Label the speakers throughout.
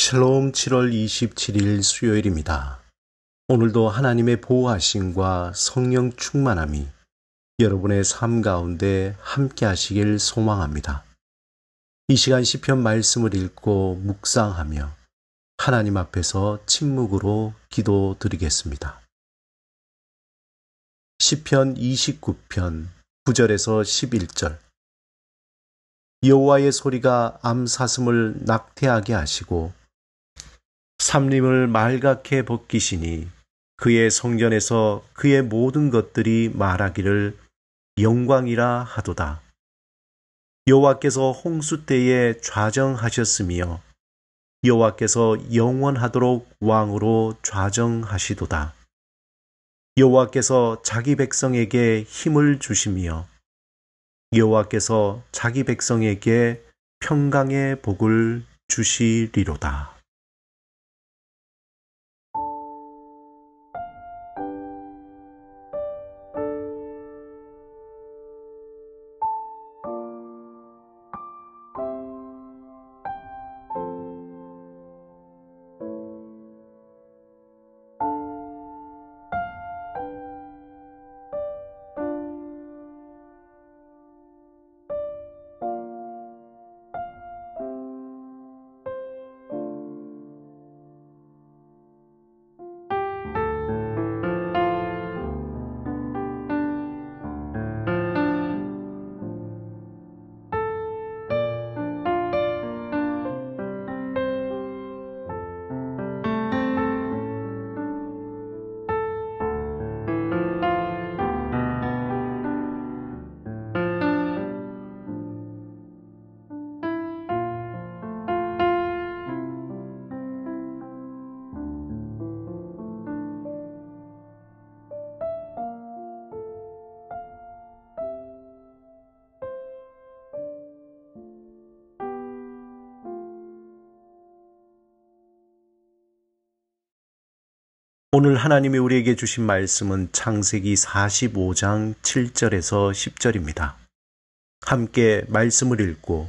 Speaker 1: 샬롬 7월 27일 수요일입니다. 오늘도 하나님의 보호하심과 성령 충만함이 여러분의 삶 가운데 함께 하시길 소망합니다. 이 시간 시편 말씀을 읽고 묵상하며 하나님 앞에서 침묵으로 기도드리겠습니다. 시편 29편 9절에서 11절. 여호와의 소리가 암사슴을 낙태하게 하시고 삼림을 말갛게 벗기시니 그의 성전에서 그의 모든 것들이 말하기를 영광이라 하도다. 여호와께서 홍수 때에 좌정하셨으며 여호와께서 영원하도록 왕으로 좌정하시도다. 여호와께서 자기 백성에게 힘을 주시며 여호와께서 자기 백성에게 평강의 복을 주시리로다. 오늘 하나님이 우리에게 주신 말씀은 창세기 45장 7절에서 10절입니다. 함께 말씀을 읽고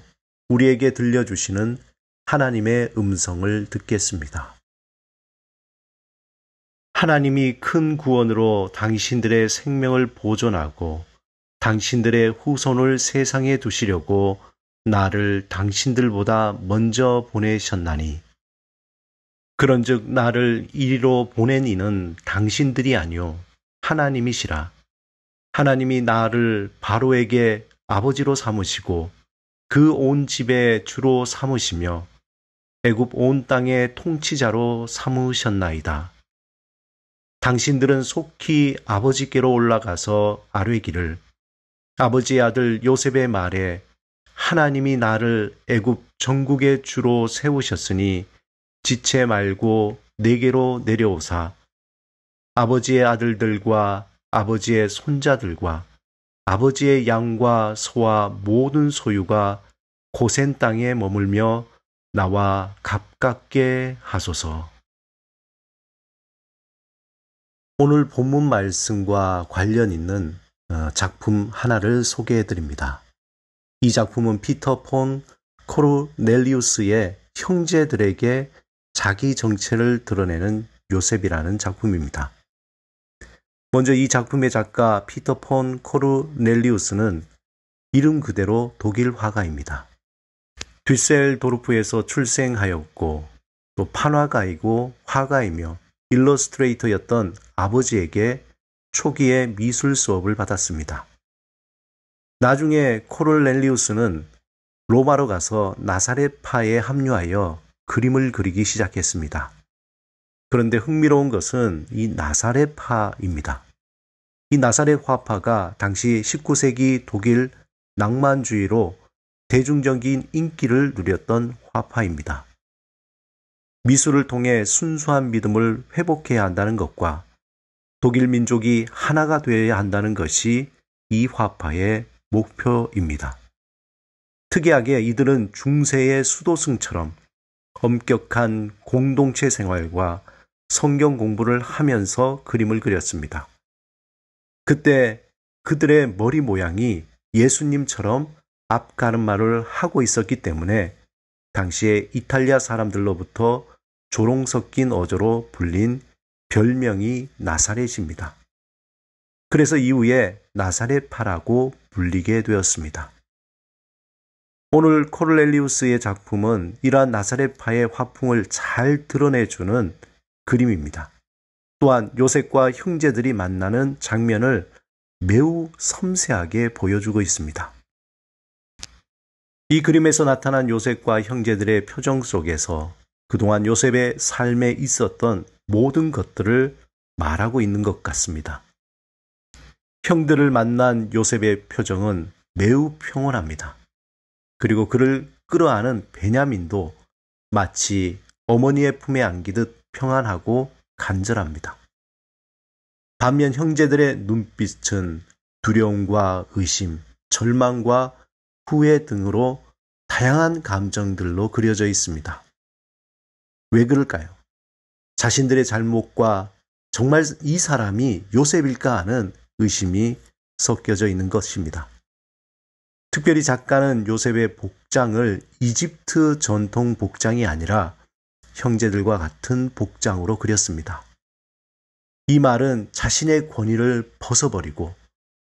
Speaker 1: 우리에게 들려주시는 하나님의 음성을 듣겠습니다. 하나님이 큰 구원으로 당신들의 생명을 보존하고 당신들의 후손을 세상에 두시려고 나를 당신들보다 먼저 보내셨나니 그런즉 나를 이리로 보낸 이는 당신들이 아니요 하나님이시라. 하나님이 나를 바로에게 아버지로 삼으시고 그 온 집의 주로 삼으시며 애굽 온 땅의 통치자로 삼으셨나이다. 당신들은 속히 아버지께로 올라가서 아뢰기를 아버지의 아들 요셉의 말에 하나님이 나를 애굽 전국의 주로 세우셨으니 지체 말고 내게로 내려오사 아버지의 아들들과 아버지의 손자들과 아버지의 양과 소와 모든 소유가 고센 땅에 머물며 나와 가깝게 하소서. 오늘 본문 말씀과 관련 있는 작품 하나를 소개해 드립니다. 이 작품은 피터 폰 코르넬리우스의 형제들에게 자기 정체를 드러내는 요셉이라는 작품입니다. 먼저 이 작품의 작가 피터 폰 코르넬리우스는 이름 그대로 독일 화가입니다. düsseldorf에서 출생하였고 또 판화가이고 화가이며 일러스트레이터였던 아버지에게 초기에 미술 수업을 받았습니다. 나중에 코르넬리우스는 로마로 가서 나사렛파에 합류하여 그림을 그리기 시작했습니다. 그런데 흥미로운 것은 이 나사렛파입니다. 이 나사렛 화파가 당시 19세기 독일 낭만주의로 대중적인 인기를 누렸던 화파입니다. 미술을 통해 순수한 믿음을 회복해야 한다는 것과 독일 민족이 하나가 되어야 한다는 것이 이 화파의 목표입니다. 특이하게 이들은 중세의 수도승처럼 엄격한 공동체 생활과 성경 공부를 하면서 그림을 그렸습니다. 그때 그들의 머리 모양이 예수님처럼 앞가르마를 하고 있었기 때문에 당시에 이탈리아 사람들로부터 조롱 섞인 어조로 불린 별명이 나사렛입니다. 그래서 이후에 나사렛파라고 불리게 되었습니다. 오늘 코넬리우스의 작품은 이러한 나사렛파의 화풍을 잘 드러내주는 그림입니다. 또한 요셉과 형제들이 만나는 장면을 매우 섬세하게 보여주고 있습니다. 이 그림에서 나타난 요셉과 형제들의 표정 속에서 그동안 요셉의 삶에 있었던 모든 것들을 말하고 있는 것 같습니다. 형들을 만난 요셉의 표정은 매우 평온합니다. 그리고 그를 끌어안은 베냐민도 마치 어머니의 품에 안기듯 평안하고 간절합니다. 반면 형제들의 눈빛은 두려움과 의심, 절망과 후회 등으로 다양한 감정들로 그려져 있습니다. 왜 그럴까요? 자신들의 잘못과 정말 이 사람이 요셉일까 하는 의심이 섞여져 있는 것입니다. 특별히 작가는 요셉의 복장을 이집트 전통 복장이 아니라 형제들과 같은 복장으로 그렸습니다. 이 말은 자신의 권위를 벗어버리고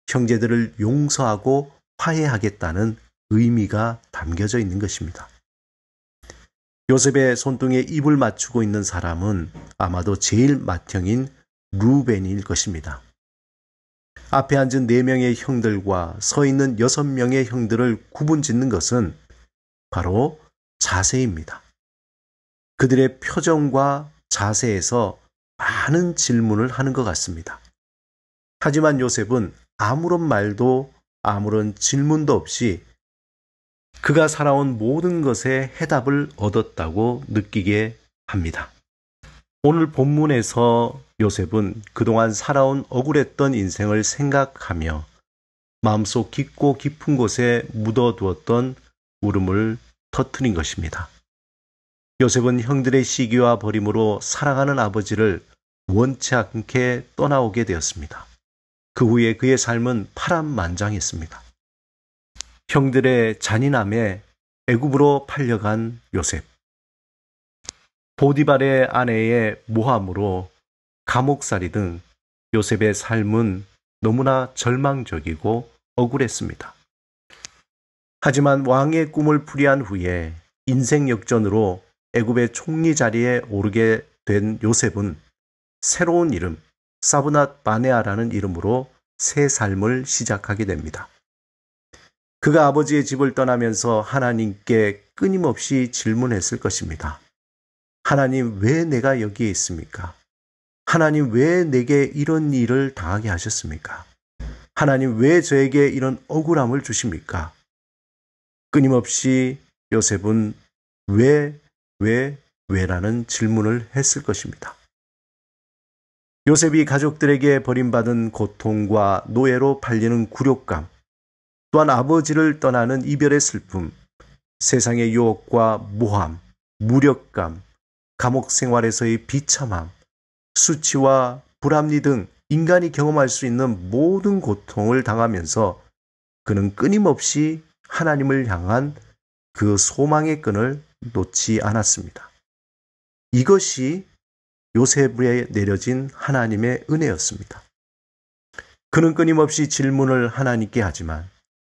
Speaker 1: 형제들을 용서하고 화해하겠다는 의미가 담겨져 있는 것입니다. 요셉의 손등에 입을 맞추고 있는 사람은 아마도 제일 맏형인 루벤일 것입니다. 앞에 앉은 4명의 형들과 서 있는 6명의 형들을 구분짓는 것은 바로 자세입니다. 그들의 표정과 자세에서 많은 질문을 하는 것 같습니다. 하지만 요셉은 아무런 말도 아무런 질문도 없이 그가 살아온 모든 것에 해답을 얻었다고 느끼게 합니다. 오늘 본문에서 요셉은 그동안 살아온 억울했던 인생을 생각하며 마음속 깊고 깊은 곳에 묻어두었던 울음을 터뜨린 것입니다. 요셉은 형들의 시기와 버림으로 사랑하는 아버지를 원치 않게 떠나오게 되었습니다. 그 후에 그의 삶은 파란만장했습니다. 형들의 잔인함에 애굽으로 팔려간 요셉, 보디발의 아내의 모함으로 감옥살이 등 요셉의 삶은 너무나 절망적이고 억울했습니다. 하지만 왕의 꿈을 풀이한 후에 인생 역전으로 애굽의 총리 자리에 오르게 된 요셉은 새로운 이름, 사브낫 바네아라는 이름으로 새 삶을 시작하게 됩니다. 그가 아버지의 집을 떠나면서 하나님께 끊임없이 질문했을 것입니다. 하나님, 왜 내가 여기에 있습니까? 하나님, 왜 내게 이런 일을 당하게 하셨습니까? 하나님, 왜 저에게 이런 억울함을 주십니까? 끊임없이 요셉은 왜라는 질문을 했을 것입니다. 요셉이 가족들에게 버림받은 고통과 노예로 팔리는 굴욕감, 또한 아버지를 떠나는 이별의 슬픔, 세상의 유혹과 모함, 무력감, 감옥 생활에서의 비참함, 수치와 불합리 등 인간이 경험할 수 있는 모든 고통을 당하면서 그는 끊임없이 하나님을 향한 그 소망의 끈을 놓지 않았습니다. 이것이 요셉에 내려진 하나님의 은혜였습니다. 그는 끊임없이 질문을 하나님께 하지만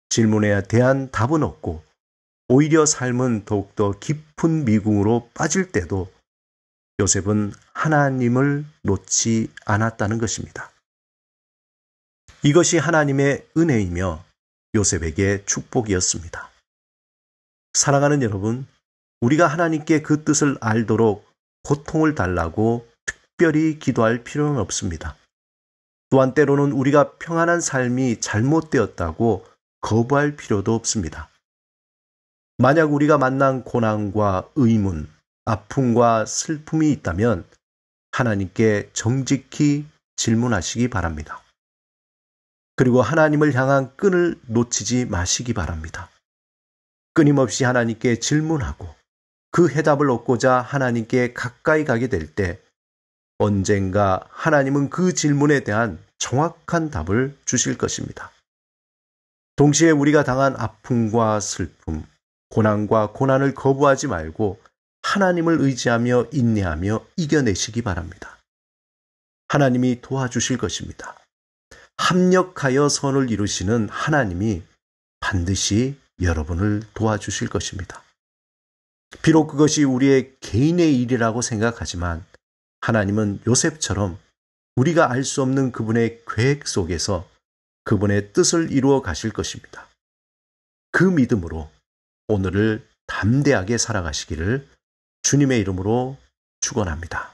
Speaker 1: 질문에 대한 답은 없고 오히려 삶은 더욱더 깊은 미궁으로 빠질 때도 요셉은 하나님을 놓지 않았다는 것입니다. 이것이 하나님의 은혜이며 요셉에게 축복이었습니다. 사랑하는 여러분, 우리가 하나님께 그 뜻을 알도록 고통을 달라고 특별히 기도할 필요는 없습니다. 또한 때로는 우리가 평안한 삶이 잘못되었다고 거부할 필요도 없습니다. 만약 우리가 만난 고난과 의문, 아픔과 슬픔이 있다면 하나님께 정직히 질문하시기 바랍니다. 그리고 하나님을 향한 끈을 놓치지 마시기 바랍니다. 끊임없이 하나님께 질문하고 그 해답을 얻고자 하나님께 가까이 가게 될 때 언젠가 하나님은 그 질문에 대한 정확한 답을 주실 것입니다. 동시에 우리가 당한 아픔과 슬픔, 고난과 고난을 거부하지 말고 하나님을 의지하며 인내하며 이겨내시기 바랍니다. 하나님이 도와주실 것입니다. 합력하여 선을 이루시는 하나님이 반드시 여러분을 도와주실 것입니다. 비록 그것이 우리의 개인의 일이라고 생각하지만 하나님은 요셉처럼 우리가 알 수 없는 그분의 계획 속에서 그분의 뜻을 이루어 가실 것입니다. 그 믿음으로 오늘을 담대하게 살아가시기를 주님의 이름으로 축원합니다.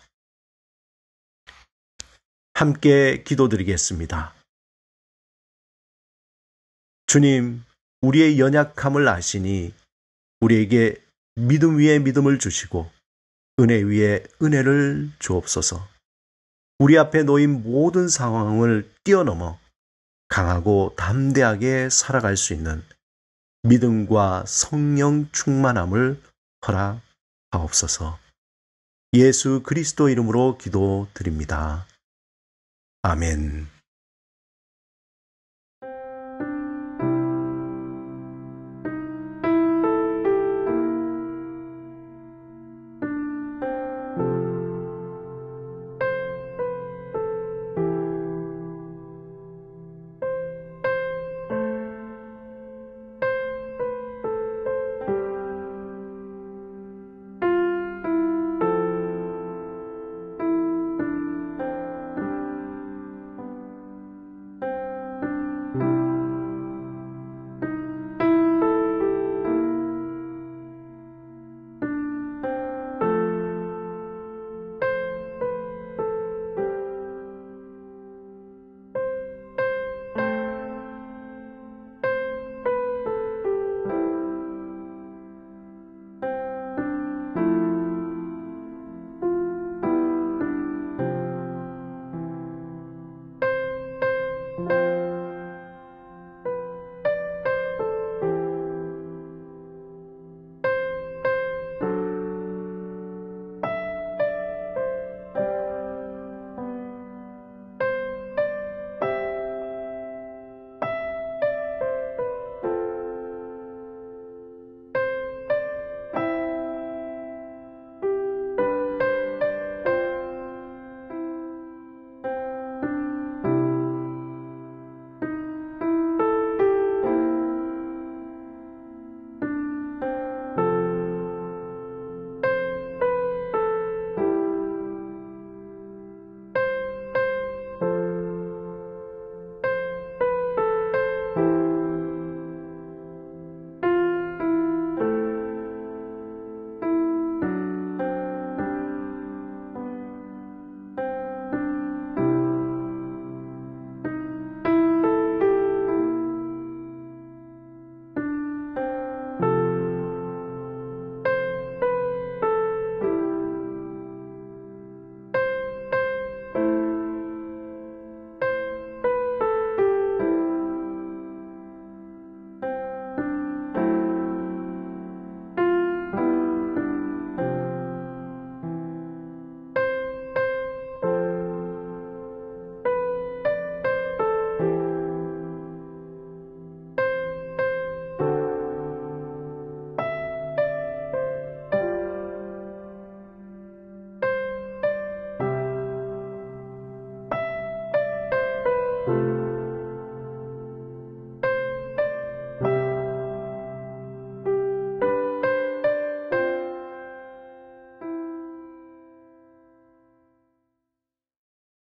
Speaker 1: 함께 기도드리겠습니다. 주님, 우리의 연약함을 아시니 우리에게 믿음 위에 믿음을 주시고 은혜 위에 은혜를 주옵소서. 우리 앞에 놓인 모든 상황을 뛰어넘어 강하고 담대하게 살아갈 수 있는 믿음과 성령 충만함을 허락하옵소서. 예수 그리스도 이름으로 기도드립니다. 아멘.